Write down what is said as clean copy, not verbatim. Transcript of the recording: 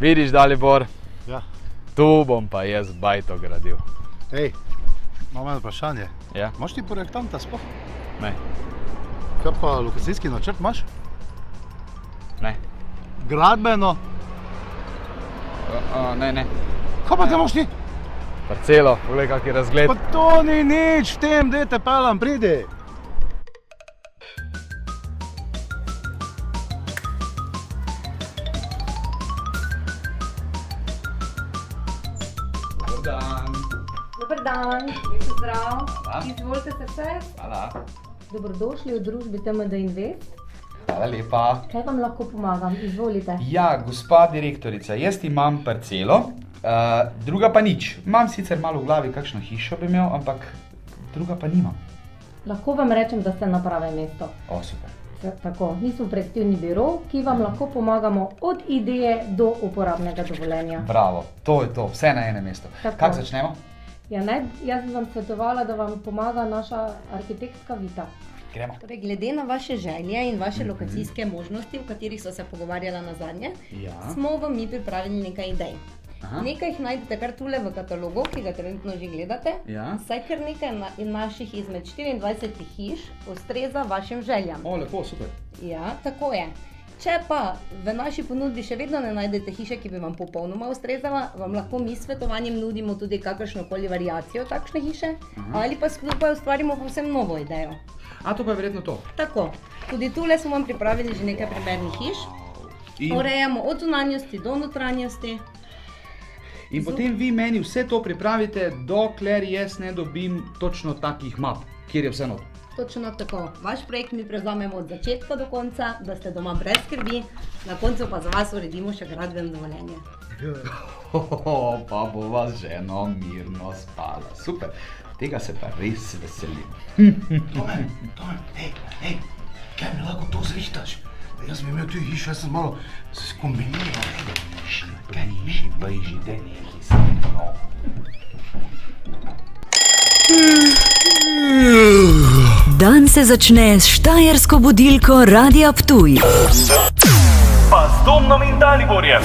Vidiš, Dalibor, Ja. tu bom pa jaz bajto gradil. Hej, imam eno vprašanje. Ja? Imaš ti projektanta sploh? Ne, Kaj pa lokacijski načrt imaš? ne. Gradbeno? Ne. Kaj pa te imaš ti? Parcelo, poglej kak je razgled. Pa to ni nič v tem, daj te pelam, pridi. Dobar dan. Dobar dan, lep pozdrav. Hvala. Izvolite se vse. Hvala. Dobrodošli v družbi TMD Invest. Hvala lepa. Kaj vam lahko pomagam? Izvolite. Ja, gospa direktorica, jaz imam parcelo, druga pa nič. Imam sicer malo v glavi kakšno hišo bi imel, ampak druga pa nimam. Lahko vam rečem, da ste na pravem mestu. O, super. Tako, mi smo projektivni biro, ki vam lahko pomagamo od ideje do uporabnega dovoljenja. Bravo, to je to, vse na enem mestu. Tako. Kako začnemo? Ja, jaz bi vam svetovala, da vam pomaga naša arhitektska Vita. Gremo. Torej, glede na vaše želje in vaše lokacijske možnosti, o katerih so se pogovarjala nazadnje, Ja. smo vam mi pripravili nekaj idej. Aha. Nekaj jih najdete kar tule v katalogu, ki ga trenutno že gledate. Ja. Saj kar nekaj naših izmed 24 hiš ustreza vašim željam. O, lepo, super. Ja, tako je. Če pa v naši ponudbi še vedno ne najdete hiše, ki bi vam popolnoma ustrezala, vam lahko mi s svetovanjem nudimo tudi kakršnokoli variacijo takšne hiše, ali pa skupaj ustvarimo povsem novo idejo. A to pa je verjetno to. Tako, tudi tule smo vam pripravili že nekaj primernih hiš. Urejamo od zunanjosti do notranjosti. In potem vi meni vse to pripravite, dokler jaz ne dobim točno takih map, kjer je vse not. Točno tako. Vaš projekt mi prevzamemo od začetka do konca, da ste doma brez skrbi, na koncu pa za vas uredimo še gradbeno dovoljenje. Pa bo vas ženo mirno spala. Super, tega se pa res veselim. Tome, hej, kaj mi lahko to zrihtaš? Jaz bi imel tu hišo, jaz sem malo skombiniral. Šipaj že neki samo. Dan se začne s štajersko budilko Radia Ptuj. Pa s Domnom in Daliborjem.